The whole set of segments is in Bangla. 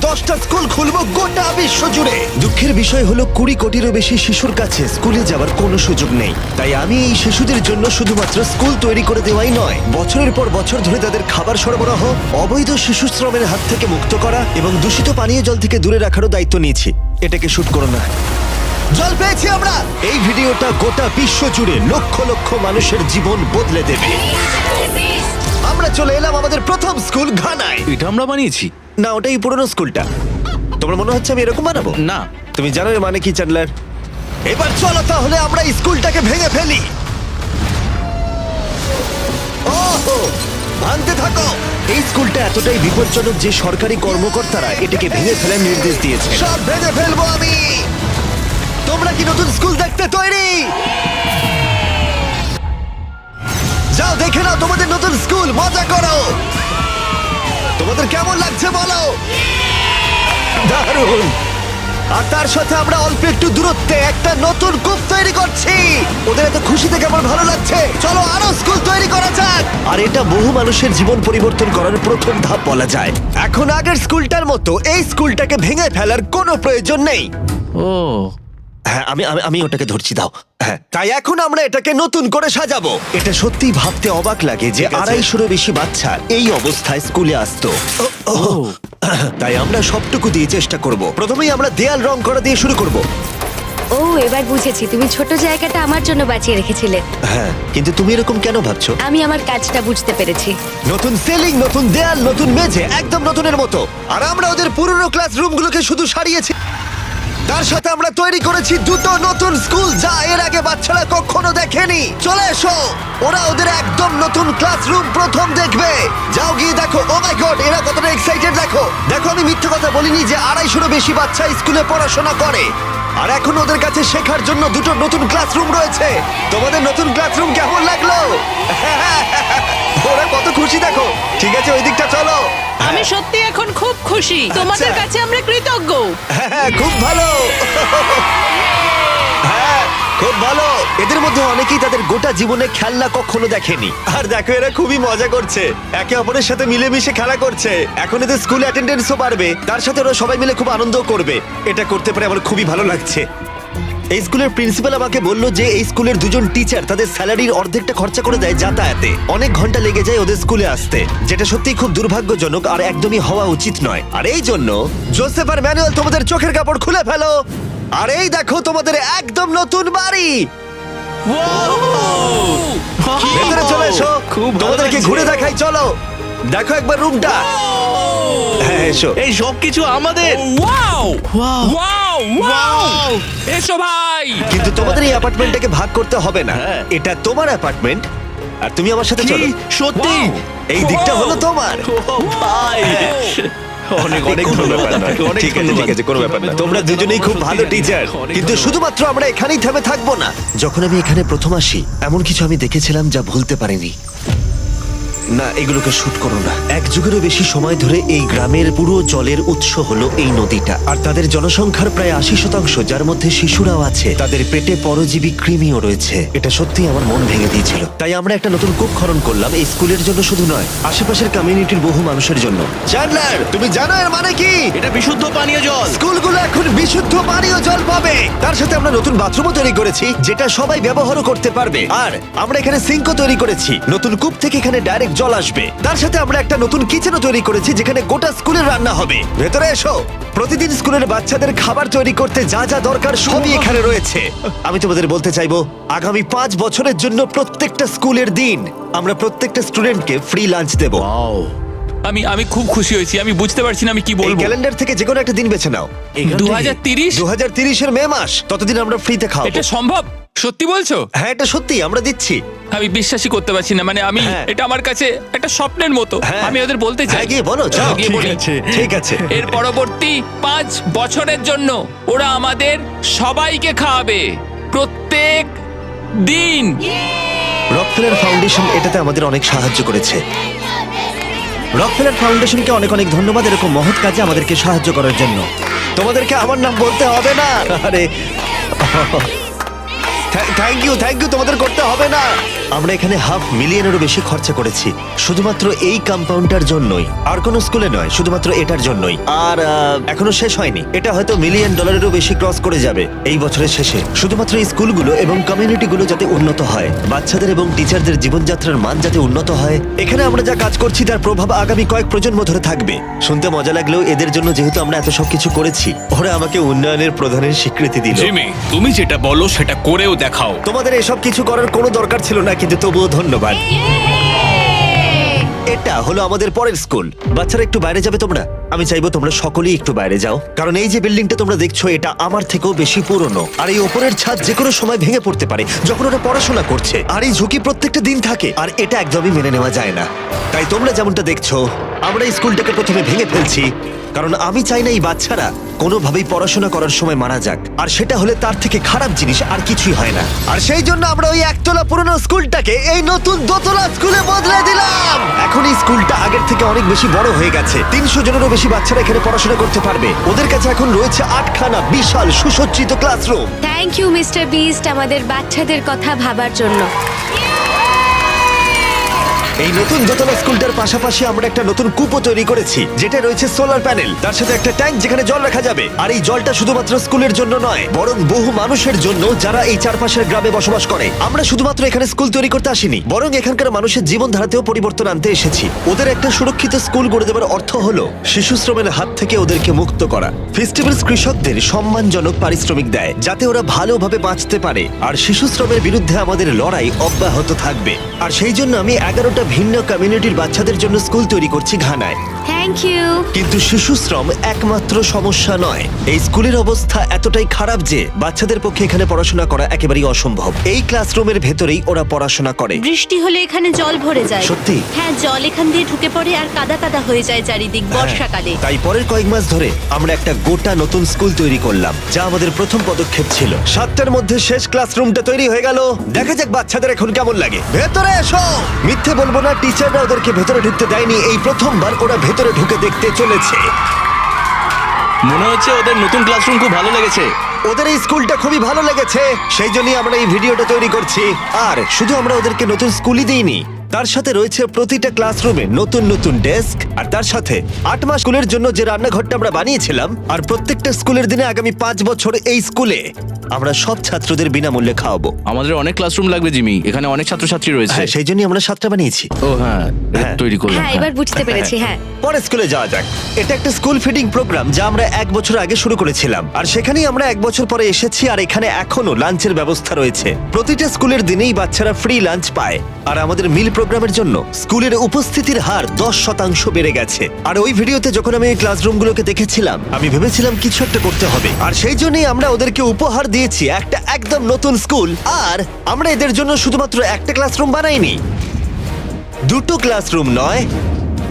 10টা স্কুল খুলবো গোটা বিশ্ব জুড়ে। দুঃখের বিষয় হলো 20 কোটিরও বেশি শিশুর কাছে স্কুলে যাওয়ার কোনো সুযোগ নেই। তাই আমি এই শিশুদের জন্য শুধুমাত্র স্কুল তৈরি করে দেওয়াই নয়, বছরের পর বছর ধরে তাদের খাবার সরবরাহ, অবৈধ শিশু শ্রমের হাত থেকে মুক্ত করা এবং দূষিত পানীয় জল থেকে দূরে রাখারও দায়িত্ব নিয়েছি। এটাকে শুট করো না। জল পেয়েছি আমরা। এই ভিডিওটা গোটা বিশ্ব জুড়ে লক্ষ লক্ষ মানুষের জীবন বদলে দেবে। আমরা চলে এলাম আমাদের প্রথম স্কুল ঘানায়। এটা আমরা বানিয়েছি। না, ওটাই পুরনো স্কুলটা। তোমার মনে হচ্ছে আমি এরকম বানাবো? না। তুমি জানো এর মানে কি, চ্যান্ডলার? এবার চলো তাহলে আমরা এই স্কুলটাকে ভেঙে ফেলি। ওহো, ভাঙতে থাকো। এই স্কুলটা এতটাই বিপজ্জনক যে সরকারি কর্মকর্তারা এটাকে ভেঙে ফেলার নির্দেশ দিয়েছে। সব ভেঙে ফেলবো আমি। তোমরা কি নতুন স্কুল দেখতে তৈরি? যাও দেখে নাও তোমাদের নতুন স্কুল, মজা করো। তোমাদের কেমন লাগছে বলো? দারুণ। আর তার সাথে আমরা অল্প একটু দূরত্বে একটা নতুন কূপ তৈরি করছি। ওদের এত খুশি থেকে আমার ভালো লাগছে। চলো আরো স্কুল তৈরি করা যাক। আর এটা বহু মানুষের জীবন পরিবর্তন করার প্রথম ধাপ বলা যায়। এখন আগের স্কুলটার মতো এই স্কুলটাকে ভেঙে ফেলার কোনো প্রয়োজন নেই। ও হ্যাঁ, আমি ওটাকে ধরছি, দাও। হ্যাঁ, তাই এখন আমরা এটাকে নতুন করে সাজাবো। এটা সত্যি ভাবতে অবাক লাগে যে 250-রও বেশি বাচ্চা এই অবস্থায় স্কুলে আসতো। তাই আমরা সবটুকু দিয়ে চেষ্টা করব। প্রথমেই আমরা দেয়াল রং করা দিয়ে শুরু করব। ও, এবার বুঝেছি, তুমি ছোট জায়গাটা আমার জন্য বাঁচিয়ে রেখেছিলে। হ্যাঁ, কিন্তু তুমি এরকম কেন ভাবছো? আমি আমার কাজটা বুঝতে পেরেছি। নতুন সিলিং, নতুন দেয়াল, নতুন মেঝে, একদম নতুনের মতো। আর আমরা ওদের পুরনো ক্লাসরুমগুলোকে শুধু সারিয়েছি। তার সাথে আমরা তৈরি করেছি দুটো নতুন স্কুল যা এর আগে বাচ্চারা কখনো দেখেনি। চলে এসো, ওরা ওদের একদম নতুন ক্লাসরুম প্রথম দেখবে। যাও গিয়ে দেখো। ও মাই গড, এরা কতটা এক্সাইটেড দেখো। দেখো, আমি মিথ্যে কথা বলিনি যে 250-রও বেশি বাচ্চা স্কুলে পড়াশোনা করে। আর এখন ওদের কাছে শেখার জন্য দুটো নতুন ক্লাসরুম রয়েছে। তোমাদের নতুন ক্লাসরুম কেমন লাগলো? ওরা কত খুশি দেখো। ঠিক আছে, ওই দিকটা চলো। আমি সত্যি এখন খুব খুশি। তোমাদের আচ্ছা। কাছে আমরা কৃতজ্ঞ। হ্যাঁ, খুব ভালো। হ্যাঁ, খুব ভালো। এদের মধ্যে অনেকেই তাদের গোটা জীবনে খেলনা কখনো দেখেনি। আর দেখো, এরা খুবই মজা করছে, একে অপরের সাথে মিলেমিশে খেলা করছে। এখন এদের স্কুল অ্যাটেন্ডেন্সও বাড়বে, তার সাথে ওরা সবাই মিলে খুব আনন্দ করবে। এটা করতে পারে আমার খুবই ভালো লাগছে। এই স্কুলের প্রিন্সিপাল আমাকে বললো যে এই স্কুলের দুজন টিচার তাদের স্যালারির অর্ধেকটা খরচা করে দেয় যাতায়াতে। অনেক ঘন্টা লেগে যায় ওদের স্কুলে আসতে, যেটা সত্যিই খুব দুর্ভাগ্যজনক আর একদমই হওয়া উচিত নয়। আর এই জন্য জোসেফ আর ম্যানুয়েল তোমাদের চোখের কাপড় খুলে ফেলো। আর এই দেখো তোমাদের একদম নতুন বাড়ি। ভেতরে চলে এসো, খুব ভালো তোমাদেরকে লাগছে। ঘুরে দেখাই। চলো দেখো একবার রুমটা। হ্যাঁ, এসো। এই সব কিছু আমাদের। Wow Wow! ওয়াও ওয়াও, এসো ভাই। কিন্তু তোমাদের এই অ্যাপার্টমেন্টটাকে ভাগ করতে হবে না। হ্যাঁ। এটা তোমার অ্যাপার্টমেন্ট আর তুমি আমার সাথে কি? চলো। সত্যি? এই দিকটা হলো তোমার। ও ভাই, অনেক অনেক কোনো ধন্যবাদ। ব্যাপার নয়। অনেক ঠিক আছে, ধন্যবাদ। ঠিক আছে, কোনো ব্যাপার না। তোমরা দুজনেই খুব ভালো টিচার। অনেক কিন্তু ধন্যবাদ। শুধুমাত্র আমরা এখানেই থেমে থাকবো না। যখন আমি এখানে প্রথম আসি, এমন কিছু আমি দেখেছিলাম যা ভুলতে পারিনি। না, এগুলোকে শুট করো না। 1 যুগেরও বেশি সময় ধরে এই গ্রামের পুরো জলের উৎস হলো এই নদীটা। আর তাদের জনসংখ্যার প্রায় 80%, যার মধ্যে শিশুরাও আছে, তাদের পেটে পরজীবী কৃমিও রয়েছে। এটা সত্যিই আমার মন ভেঙে দিয়েছিল। তাই আমরা একটা নতুন কূপ খনন করলাম, এই স্কুলের জন্য শুধু নয়, আশেপাশের কমিউনিটির বহু মানুষের জন্য। চ্যান্ডলার, তুমি জানো এর মানে কি? এটা বিশুদ্ধ পানীয় জল। স্কুলগুলো এখন বিশুদ্ধ পানীয় জল পাবে। তার সাথে আমরা নতুন বাথরুমও তৈরি করেছি, যেটা সবাই ব্যবহারও করতে পারবে। আর আমরা এখানে সিঙ্কও তৈরি করেছি, নতুন কূপ থেকে এখানে ডাইরেক্ট জল আসবে। তার সাথে আমরা একটা নতুন কিচেনও তৈরি করেছি, যেখানে গোটা স্কুলের রান্না হবে। ভেতরে এসো। প্রতিদিন স্কুলের বাচ্চাদের খাবার তৈরি করতে যা যা দরকার সবই এখানে রয়েছে। আমি তোমাদের বলতে চাইবো, আগামী 5 বছরের জন্য প্রত্যেকটা স্কুলের দিন আমরা প্রত্যেকটা স্টুডেন্টকে ফ্রি লাঞ্চ দেবো। Wow! আমি খুব খুশি হয়েছি। আমি বুঝতে পারছি না আমি কি এই বলবো। ক্যালেন্ডার থেকে যে কোনো একটা দিন বেছে নাও। এখান থেকে? 2030? 2030-এর মে মাস, ততদিন আমরা ফ্রিতে খাওয়াবো। এটা সম্ভব? সত্যি বলছো? হ্যাঁ, এটা সত্যি, আমরা দিচ্ছি। আমি বিশ্বাসই করতে পারছি না। মানে আমি, হ্যাঁ। এটা আমার কাছে একটা স্বপ্নের মতো। হ্যাঁ। আমি ওদের বলতে চাই। হ্যাঁ, গিয়ে বলো, যাও। গিয়ে ঠিক বলি। আছে। ঠিক আছে। এর পরবর্তী 5 বছরের জন্য ওরা আমাদের সবাইকে খাওয়াবে প্রত্যেক দিন। রকফেলার ফাউন্ডেশন এটাতে আমাদের অনেক সাহায্য করেছে। রকফেলার ফাউন্ডেশনকে অনেক অনেক ধন্যবাদ এরকম মহৎ কাজে আমাদেরকে সাহায্য করার জন্য। তোমাদেরকে আমার নাম বলতে হবে না। আরে থ্যাংক ইউ, তোমাদের করতে হবে না। আমরা এখানে $500,000-এরও বেশি খরচা করেছি শুধুমাত্র এই কম্পাউন্ডটার জন্যই, আর কোনো স্কুলে নয়, শুধুমাত্র এটার জন্যই। আর এখনো শেষ হয়নি, এটা হয়তো $1 মিলিয়নেরও বেশি ক্রস করে যাবে এই বছরের শেষে। শুধুমাত্র এই স্কুলগুলো এবং কমিউনিটিগুলো যাতে উন্নত হয়, বাচ্চাদের এবং টিচারদের জীবনযাত্রার মান যাতে উন্নত হয়। এখানে আমরা যা কাজ করছি তার প্রভাব আগামী কয়েক প্রজন্ম ধরে থাকবে। শুনতে মজা লাগলেও এদের জন্য যেহেতু আমরা এত সবকিছু করেছি, ওরা আমাকে উন্নয়নের প্রধানের স্বীকৃতি দিল। জিমি, তুমি যেটা বলো সেটা করেও দেখাও। তোমাদের এসব কিছু করার কোনো দরকার ছিল না, কিন্তু তবুও ধন্যবাদ। এটা হলো আমাদের পরের স্কুল। বাচ্চারা একটু বাইরে যাবে তোমরা? আমি চাইবো তোমরা সকলেই একটু বাইরে যাও, কারণ এই যে বিল্ডিংটা তোমরা দেখছো এটা আমার থেকেও বেশি পুরনো, আর এই ওপরের ছাদ যে কোনো সময় ভেঙে পড়তে পারে যখন ওরা পড়াশোনা করছে, আর এই ঝুঁকি প্রত্যেকটা দিন থাকে, আর এটা একদমই মেনে নেওয়া যায় না। তাই তোমরা যেমনটা দেখছো, আমরা এই স্কুলটাকে প্রথমে ভেঙে ফেলছি, কারণ আমি চাই না এই বাচ্চারা কোনোভাবেই পড়াশোনা করার সময় মারা যাক, আর সেটা হলে তার থেকে খারাপ জিনিস আর কিছুই হয় না। আর সেই জন্য আমরা ওই একতলা পুরনো স্কুলটাকে এই নতুন দোতলা স্কুলে বদলে দিলাম। এখন এই স্কুলটা আগের থেকে অনেক বেশি বড় হয়ে গেছে, 300 জনেরও বেশি বাচ্চারা এখানে পড়াশোনা করতে পারবে। ওদের কাছে এখন রয়েছে 8খানা বিশাল সুসজ্জিত classroom. Thank you mister Bisht আমাদের বাচ্চাদের কথা ভাবার জন্য। এই নতুন দোতলা স্কুলটার পাশাপাশি আমরা একটা নতুন কূপও তৈরি করেছি, যেটা রয়েছে সোলার প্যানেল, তার সাথে একটা ট্যাঙ্ক যেখানে জল রাখা যাবে। আর এই জলটা শুধুমাত্র স্কুলের জন্য নয়, বরং বহু মানুষের জন্য যারা এই চারপাশের গ্রামে বসবাস করে। আমরা শুধুমাত্র এখানে স্কুল তৈরি করতে আসিনি, বরং এখানকার মানুষের জীবনধারাতেও পরিবর্তন আনতে এসেছি। ওদের একটা সুরক্ষিত স্কুল গড়ে দেওয়ার অর্থ হলো শিশু শ্রমের হাত থেকে ওদেরকে মুক্ত করা। ফেস্টিভ্যালস কৃষকদের সম্মানজনক পারিশ্রমিক দেয় যাতে ওরা ভালোভাবে বাঁচতে পারে, আর শিশু শ্রমের বিরুদ্ধে আমাদের লড়াই অব্যাহত থাকবে। আর সেই জন্য আমি 11টা ভিন্ন কমিউনিটির বাচ্চাদের জন্য স্কুল তৈরি করছি ঘানায়। Thank you. কিন্তু শিশু শ্রম একমাত্র সমস্যা নয়। এই স্কুলের অবস্থা এতটাই খারাপ যে বাচ্চাদের পক্ষে এখানে পড়াশোনা করা একেবারেই অসম্ভব। এই ক্লাসরুমের ভেতরেই ওরা পড়াশোনা করে। বৃষ্টি হলে এখানে জল ভরে যায়। সত্যি? হ্যাঁ, জল এখান দিয়ে ঢুকে পড়ে আর কাদা কাদা হয়ে যায় চারিদিক বর্ষাকালে। তাই পরের কয়েক মাস ধরে আমরা একটা গোটা নতুন স্কুল তৈরি করলাম, যা আমাদের প্রথম পদক্ষেপ ছিল। 7টার মধ্যে শেষ ক্লাসরুমটা তৈরি হয়ে গেল। দেখা যাক বাচ্চাদের এখন কেমন লাগে। ভেতরে এসো। মিথ্যে বলবো না, টিচাররা ওদেরকে ভেতরে ঢুকতে দেয়নি। এই প্রথমবার ওরা ভেতরে ঢুকে দেখতে চলেছে। মনে হচ্ছে ওদের নতুন ক্লাসরুম খুব ভালো লেগেছে। ওদের এই স্কুলটা খুবই ভালো লেগেছে, সেই জন্যই আমরা এই ভিডিওটা তৈরি করছি। আর শুধু আমরা ওদেরকে নতুন স্কুলই দিইনি, তার সাথে রয়েছে প্রতিটা ক্লাসরুমে নতুন নতুন ডেস্ক, আর তার সাথে 8 মাস স্কুলের জন্য যে রান্নাঘরটা আমরা বানিয়েছিলাম। আর প্রত্যেকটা স্কুলের দিনে আগামী 5 বছর এই স্কুলে আমরা সব ছাত্রদের বিনামূল্যে খাওয়াবো। আমাদের অনেক ক্লাসরুম লাগবে জিমি, এখানে অনেক ছাত্রছাত্রী রয়েছে। হ্যাঁ, সেই জন্যই আমরা 7টা বানিয়েছি। ও হ্যাঁ, এটা হ্যাঁ। তৈরি করলাম। হ্যাঁ, এবার বুঝতে পেরেছি। হ্যাঁ, পরে স্কুলে যাওয়া যাক। এটা একটা স্কুল ফিডিং প্রোগ্রাম যা আমরা 1 বছর আগে শুরু করেছিলাম, আর সেখানেই আমরা 1 বছর পরে এসেছি। আর এখানে এখনো লাঞ্চের ব্যবস্থা রয়েছে। প্রতিটা স্কুলের দিনেই বাচ্চারা ফ্রি লাঞ্চ পায়। আর আমাদের মিল প্রোগ্রামের জন্য স্কুলের উপস্থিতির হার 10% বেড়ে গেছে। আর ওই ভিডিওতে যখন আমি এই ক্লাসরুমগুলোকে দেখেছিলাম, আমি ভেবেছিলাম কিছু একটা করতে হবে। আর সেই জন্যই আমরা ওদেরকে উপহার দিয়েছি একটা একদম নতুন স্কুল। আর আমরা এদের জন্য শুধুমাত্র একটা ক্লাসরুম বানাইনি, 2টো ক্লাসরুম নয়,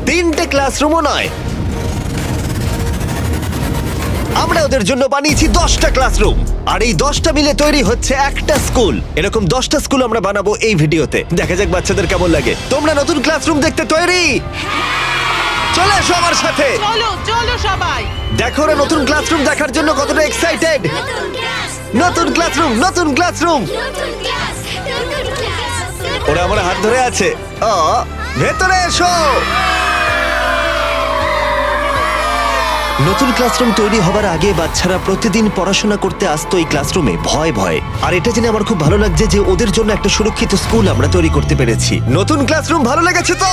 3টে ক্লাসরুমও নয়, আমরা ওদের জন্য বানিয়েছি 10টা ক্লাসরুম। আর এই 10টা মিলে তৈরি হচ্ছে একটা স্কুল। এরকম 10টা স্কুল আমরা বানাবো এই ভিডিওতে। দেখা যাক বাচ্চাদের কেমন লাগে। তোমরা নতুন ক্লাসরুম দেখতে তৈরি? চলে এসো আমার সাথে। চলো চলো সবাই। দেখো ওরা নতুন ক্লাসরুম দেখার জন্য কতটা এক্সাইটেড। নতুন ক্লাসরুম, নতুন ক্লাসরুম। ওরা আমার হাত ধরে আছে। ভেতরে এসো। নতুন ক্লাসরুম তৈরি হবার আগে বাচ্চারা প্রতিদিন পড়াশোনা করতে আসতো এই ক্লাসরুমে ভয় ভয়। আর এটা জেনে আমার খুব ভালো লাগছে যে ওদের জন্য একটা সুরক্ষিত স্কুল আমরা তৈরি করতে পেরেছি। নতুন ক্লাসরুম ভালো লেগেছে তো?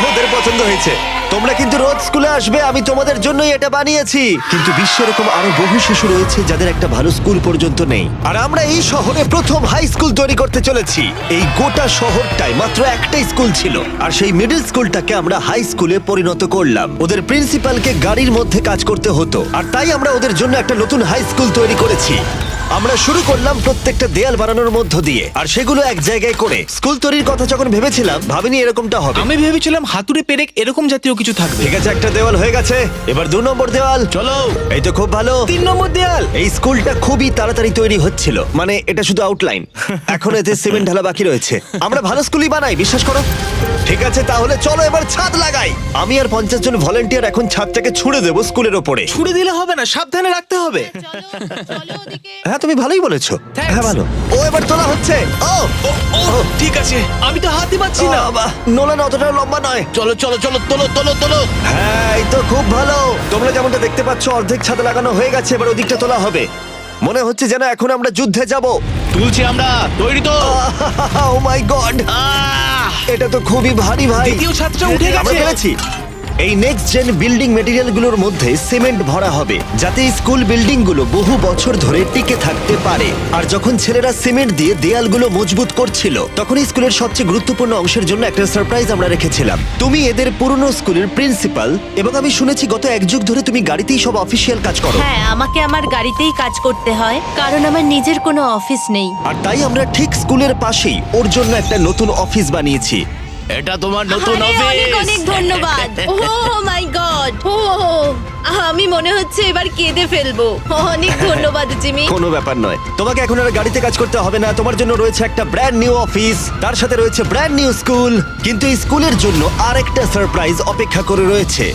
ওদের পছন্দ হয়েছে। তোমরা কিন্তু রোজ স্কুলে আসবে, আমি তোমাদের জন্যই এটা বানিয়েছি। কিন্তু বিশ্বে এরকম আরো বহু শিশু রয়েছে যাদের একটা ভালো স্কুল পর্যন্ত নেই। আর আমরা এই শহরে প্রথম হাই স্কুল তৈরি করতে চলেছি। এই গোটা শহরটায় মাত্র একটাই স্কুল ছিল, আর সেই মিডল স্কুলটাকে আমরা হাই স্কুলে পরিণত করলাম। ওদের প্রিন্সিপালকে গাড়ির মধ্যে কাজ করতে হতো, আর তাই আমরা ওদের জন্য একটা নতুন হাই স্কুল তৈরি করেছি। আমরা শুরু করলাম প্রত্যেকটা দেয়াল বানানোর মধ্য দিয়ে, আর সেগুলো এক জায়গায় করে। স্কুল তৈরির কথা যখন ভেবেছিলাম, ভাবিনি এরকমটা হবে। আমি ভেবেছিলাম হাতুড়ে পেরেক এরকম জাতীয় কিছু থাকবে। ঠিক আছে, একটা দেওয়াল হয়ে গেছে। এবার 2 নম্বর দেওয়াল। চলো। এই তো খুব ভালো। 3 নম্বর দেয়াল। এই স্কুলটা খুবই তাড়াতাড়ি তৈরি হচ্ছিল, মানে এটা শুধু আউটলাইন। এখন এতে সিমেন্ট ঢালা বাকি রয়েছে। আমরা ভালো স্কুলই বানাই, বিশ্বাস করো। ঠিক আছে, তাহলে চলো এবার ছাদ লাগাই। আমি আর 50 জন ভলান্টিয়ার এখন ছাদটাকে ছুড়ে দেবো স্কুলের ওপরে। ছুড়ে দিলে হবে না, সাবধানে রাখতে হবে। হ্যাঁ, তুমি ভালোই বলেছো। Thanks. হ্যাঁ, ভালো। ও এবার তোলা হচ্ছে। ও ও ঠিক আছে, আমি তো হাতই পাচ্ছি না। নোলান অতটা লম্বা নয়। চলো চলো চলো, তোলো তোলো তোলো। হ্যাঁ, এই তো খুব ভালো। তোমরা যেমনটা দেখতে পাচ্ছ অর্ধেক ছাদ লাগানো হয়ে গেছে, এবার ওদিকটা তোলা হবে। মনে হচ্ছে যেন এখন আমরা যুদ্ধে যাব। তুলছি আমরা, তৈরি তো? ও মাই গড, এটা তো খুবই ভারী ভাই। দ্বিতীয় ছাদটা উঠে আমরা গেছে। পেরেছি। এই নেক্সট জেন বিল্ডিং মেটেরিয়ালগুলোর মধ্যে সিমেন্ট ভরা হবে, যাতে স্কুল বিল্ডিংগুলো বহু বছর ধরে টিকে থাকতে পারে। আর যখন ছেলেরা সিমেন্ট দিয়ে দেয়ালগুলো মজবুত করছিল, তখন স্কুলের সবচেয়ে গুরুত্বপূর্ণ অংশের জন্য একটা সারপ্রাইজ আমরা রেখেছিলাম। তুমি এদের পুরনো স্কুলের প্রিন্সিপাল, এবং আমি শুনেছি গত 1 যুগ ধরে তুমি গাড়িতেই সব অফিসিয়াল কাজ করো। হ্যাঁ, আমাকে আমার গাড়িতেই কাজ করতে হয়, কারণ আমার নিজের কোনো অফিস নেই। আর তাই আমরা ঠিক স্কুলের পাশেই ওর জন্য একটা নতুন অফিস বানিয়েছি। এটা তোমার নতুন আরে, অনেক অফিস। অনেক ধন্যবাদ। ও মাই গড, ও আমি মনে হচ্ছে এবার কেঁদে ফেলবো। অনেক ধন্যবাদ জিমি। কোনো ব্যাপার নয়, তোমাকে এখন আর গাড়িতে কাজ করতে হবে না। তোমার জন্য রয়েছে একটা ব্র্যান্ড নিউ অফিস, তার সাথে রয়েছে ব্র্যান্ড নিউ স্কুল। কিন্তু এই স্কুলের জন্য আরেকটা সারপ্রাইজ অপেক্ষা করে রয়েছে।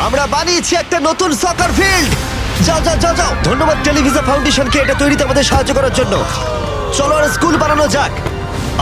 আমরা বানিয়েছি একটা নতুন সকার ফিল্ড। যাও যাও যাও যাও। ধন্যবাদ টেলিভিশন ফাউন্ডেশনকে এটা তৈরিতে আমাদের সাহায্য করার জন্য। চলো আর স্কুল বানানো যাক।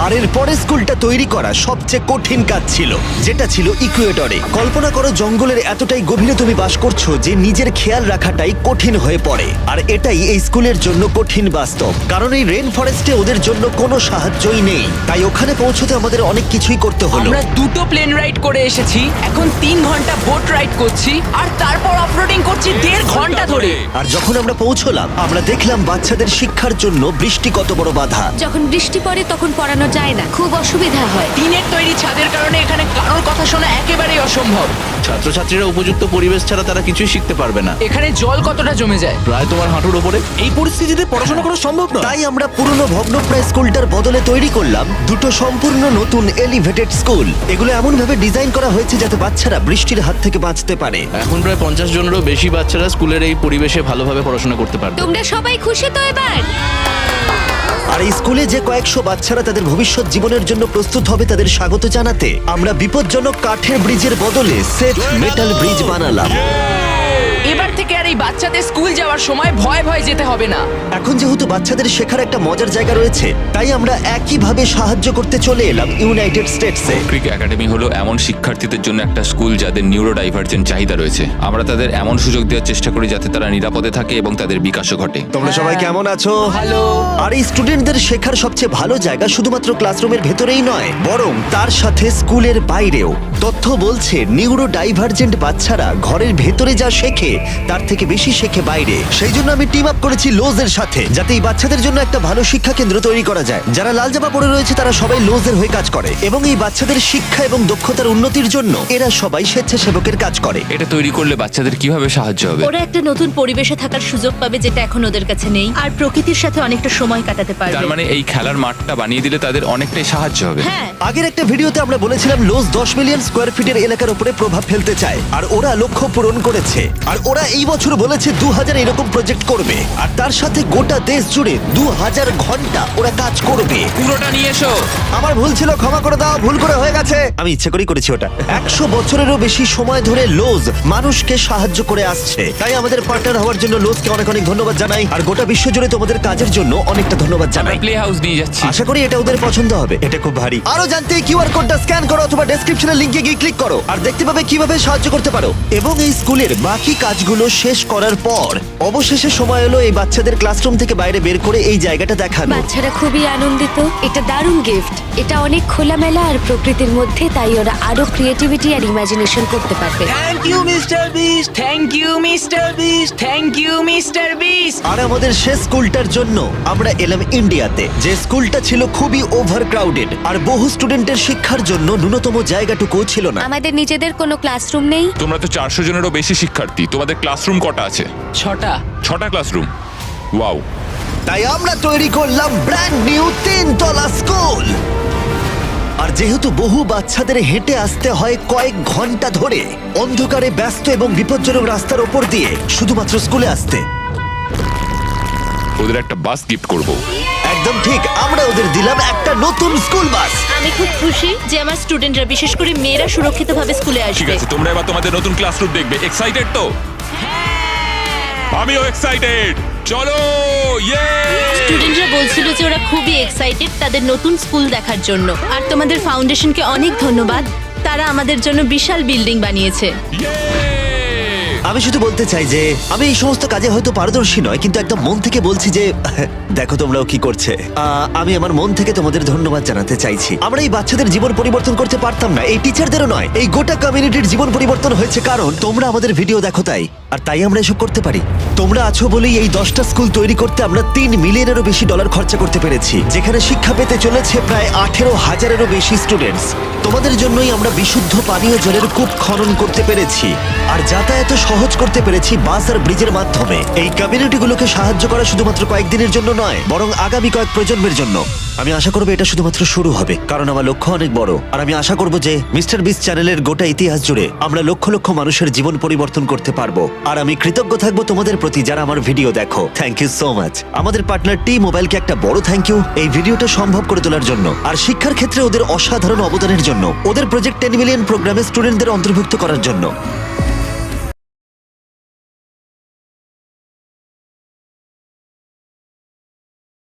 আর এর পরে স্কুলটা তৈরি করা সবচেয়ে কঠিন কাজ ছিল, যেটা ছিল ইকুয়েডরে। কল্পনা করো জঙ্গলের এতটাই গভীরে তুমি বাস করছো যে নিজের খেয়াল রাখাটাই কঠিন হয়ে পড়ে। আর এটাই এই স্কুলের জন্য কঠিন বাস্তব, কারণ এই রেন ফরেস্টে ওদের জন্য কোনো সাহায্যই নেই। তাই ওখানে পৌঁছতে আমাদের অনেক কিছুই করতে হলো। আমরা 2টো প্লেন রাইড করে এসেছি, এখন 3 ঘন্টা বোট রাইড করছি, আর তারপর অফরোডিং করছি 1.5 ঘন্টা ধরে। আর যখন আমরা পৌঁছলাম, আমরা দেখলাম বাচ্চাদের শিক্ষার জন্য বৃষ্টি কত বড় বাধা। যখন বৃষ্টি পড়ে তখন পড়ানো যায় না, খুব অসুবিধা হয়। টিনের তৈরি ছাদের কারণে এখানে কারোর কথা শোনা একেবারেই অসম্ভব। ছাত্রছাত্রীরা উপযুক্ত পরিবেশ ছাড়া তারা কিছুই শিখতে পারবে না। এখানে জল কতটা জমে যায়। প্রায় তোমার হাঁটুর উপরে। এই পরিস্থিতিতে পড়াশোনা করা সম্ভব নয়। তাই আমরা পুরনো ভগ্নপ্রায় স্কুলটার বদলে তৈরি করলাম 2টো সম্পূর্ণ নতুন এলিভেটেড স্কুল। এগুলো এমন ভাবে ডিজাইন করা হয়েছে যাতে বাচ্চারা বৃষ্টির হাত থেকে বাঁচতে পারে। এখন প্রায় 50 জনেরও বেশি বাচ্চারা স্কুলের এই পরিবেশে ভালোভাবে পড়াশোনা করতে পারবে। তোমরা সবাই খুশি তো এবার? আর এই স্কুলে যে কয়েকশো বাচ্চারা তাদের ভবিষ্যৎ জীবনের জন্য প্রস্তুত হবে, তাদের স্বাগত জানাতে আমরা বিপজ্জনক কাঠের ব্রিজের বদলে সেফ মেটাল ব্রিজ বানালাম। এবার থেকে আর এই বাচ্চাদের স্কুল যাওয়ার সময় ভয় ভয় যেতে হবে না। এখন যেহেতু বাচ্চাদের শেখার একটা মজার জায়গা রয়েছে, তাই আমরা একইভাবে সাহায্য করতে চলে এলাম ইউনাইটেড স্টেটসে। ক্রিক একাডেমি হলো এমন শিক্ষার্থীদের জন্য একটা স্কুল যাদের নিউরো ডাইভার্জেন্ট চাহিদা রয়েছে। আমরা তাদের এমন সুযোগ দেওয়ার চেষ্টা করি যাতে তারা নিরাপদে থাকে এবং তাদের বিকাশও ঘটে। তোমরা সবাই কেমন আছো? ভালো। আর এই স্টুডেন্টদের শেখার সবচেয়ে ভালো জায়গা শুধুমাত্র ক্লাসরুমের ভেতরেই নয়, বরং তার সাথে স্কুলের বাইরেও। তথ্য বলছে নিউরো ডাইভার্জেন্ট বাচ্চারা ঘরের ভেতরে যা শেখে তার থেকে বেশি শেখে বাইরে। সেই জন্য আমি টিম আপ করেছি লোজের সাথে, যাতে এই বাচ্চাদের জন্য একটা ভালো শিক্ষা কেন্দ্র তৈরি করা যায়। যারা লাল জামা পরে রয়েছে তারা সবাই লোজের হয়ে কাজ করে, এবং এই বাচ্চাদের শিক্ষা এবং দক্ষতার উন্নতির জন্য এরা সবাই স্বেচ্ছাসেবকের কাজ করে। এটা তৈরি করলে বাচ্চাদের কিভাবে সাহায্য হবে? ওরা একটা নতুন পরিবেশে থাকার সুযোগ পাবে, যেটা এখন ওদের কাছে নেই, আর প্রকৃতির সাথে অনেকটা সময় কাটাতে তার পারবে। মানে এই খেলার মাঠটা বানিয়ে দিলে তাদের অনেকটাই সাহায্য হবে। হ্যাঁ, আগের একটা ভিডিওতে আমরা বলেছিলাম লোজ 10 মিলিয়ন স্কোয়ার ফিটের এলাকার উপরে প্রভাব ফেলতে চায়, আর ওরা লক্ষ্য পূরণ করেছে। আর ওরা এই বছর বলেছে 2000 এরকম প্রজেক্ট করবে, আর তার সাথে গোটা দেশ জুড়ে 2000 ঘন্টা ওরা কাজ করবে। পুরোটা নিয়ে এসো। আমার ভুল ছিল, ক্ষমা করে দাও, ভুল করে হয়ে গেছে। আমি ইচ্ছে করেই করেছি ওটা। 100 বছরেরও বেশি সময় ধরে লোজ মানুষকে সাহায্য করে আসছে। তাই আমাদের পার্টনার হওয়ার জন্য লোজকে অনেক অনেক ধন্যবাদ জানাই, আর গোটা বিশ্ব জুড়ে তোমাদের কাজের জন্য অনেকটা ধন্যবাদ আমরা জানাই। প্লে হাউস নিয়ে যাচ্ছি। আশা করি এটা ওদের পছন্দ হবে। এটা খুব ভারী। আরো জানতে কিউআর কোডটা স্ক্যান করো অথবা ডেসক্রিপশনের লিংকে গিয়ে ক্লিক করো, আর দেখতে পাবে কিভাবে সাহায্য করতে পারো। এবং এই স্কুলের বাকি কাজগুলো শেষ করার পর অবশেষে সময় হলো এই বাচ্চাদের ক্লাসরুম থেকে বাইরে বের করে এই জায়গাটা দেখানো। বাচ্চারা খুবই আনন্দিত। এটা দারুণ গিফট। এটা অনেক খোলামেলা আর প্রকৃতির মধ্যে, তাই ওরা আরো ক্রিয়েটিভিটি আর ইমাজিনেশন করতে পারবে। Thank you mister Beast, thank you mister Beast, thank you mister Beast. আর আমাদের শেষ স্কুলটার জন্য আমরা এলাম ইন্ডিয়াতে, যে স্কুলটা ছিল খুবই ওভারক্রাউডেড, আর বহু স্টুডেন্টের শিক্ষার জন্য ন্যূনতম জায়গাটুকুও ছিল না। আমাদের নিজেদের কোনো ক্লাসরুম নেই। তোমরা তো 400 জনেরও বেশি শিক্ষার্থী, তোমাদের ক্লাসরুম কটা আছে? 6টা ক্লাসরুম। ওয়াও। তাই আমরা তৈরি করলাম ব্র্যান্ড নিউ 3 তলা স্কুল। আর যেহেতু বহু বাচ্চাদের হেঁটে আসতে হয় কয়েক ঘন্টা ধরে অন্ধকারে ব্যস্ত এবং বিপজ্জনক রাস্তার ওপর দিয়ে শুধুমাত্র স্কুলে আসতে, ওদের একটা বাস গিফট করব। একদম ঠিক, আমরা ওদের দিলাম একটা নতুন স্কুল বাস। আমি খুব খুশি যে আমার স্টুডেন্টরা, বিশেষ করে মেয়েরা, সুরক্ষিতভাবে স্কুলে ঠিক আসবে। আছে, তোমরা এবার তোমাদের নতুন ক্লাসরুম দেখবে। এক্সাইটেড তো? আমিও এক্সাইটেড। চলো, ইয়ে! স্টুডেন্টরা বলছিল যে ওরা খুবই এক্সাইটেড তাদের নতুন স্কুল দেখার জন্য। আর তোমাদের ফাউন্ডেশনকে অনেক ধন্যবাদ, তারা আমাদের জন্য বিশাল বিল্ডিং বানিয়েছে। আমি শুধু বলতে চাই যে আমি এই সমস্ত কাজে হয়তো পারদর্শী নয়, কিন্তু একদম মন থেকে বলছি যে দেখো তোমরাও কি করছে। আমি আমার মন থেকে তোমাদের ধন্যবাদ জানাতে চাইছি। আমরা এই বাচ্চাদের জীবন পরিবর্তন করতে পারতাম না, এই টিচারদেরও নয়, এই গোটা কমিউনিটির জীবন পরিবর্তন হয়েছে কারণ তোমরা আমাদের ভিডিও দেখো তাই। আর তাই আমরা এসব করতে পারি। তোমরা আছো বলেই এই 10টা স্কুল তৈরি করতে আমরা $3 মিলিয়নেরও বেশি খরচা করতে পেরেছি, যেখানে শিক্ষা পেতে চলেছে প্রায় 18,000-এরও বেশি স্টুডেন্টস। তোমাদের জন্যই আমরা বিশুদ্ধ পানীয় জলের কূপ খনন করতে পেরেছি আর যাতায়াত সহজ করতে পেরেছি বাস আর ব্রিজের মাধ্যমে। এই কমিউনিটিগুলোকে সাহায্য করা শুধুমাত্র কয়েকদিনের জন্য নয়, বরং আগামী কয়েক প্রজন্মের জন্য। আমি আশা করবো এটা শুধুমাত্র শুরু হবে, কারণ আমার লক্ষ্য অনেক বড়। আর আমি আশা করবো যে মিস্টার বিস্ট চ্যানেলের গোটা ইতিহাস জুড়ে আমরা লক্ষ লক্ষ মানুষের জীবন পরিবর্তন করতে পারবো। আর আমি কৃতজ্ঞ থাকবো তোমাদের প্রতি যারা আমার ভিডিও দেখো। Thank you so much. আমাদের পার্টনার টি মোবাইলকে একটা বড় থ্যাংক ইউ এই ভিডিওটা সম্ভব করে তোলার জন্য, আর শিক্ষার ক্ষেত্রে ওদের অসাধারণ অবদানের জন্য, ওদের প্রজেক্ট 10 মিলিয়ন প্রোগ্রামে স্টুডেন্টদের অন্তর্ভুক্ত করার জন্য।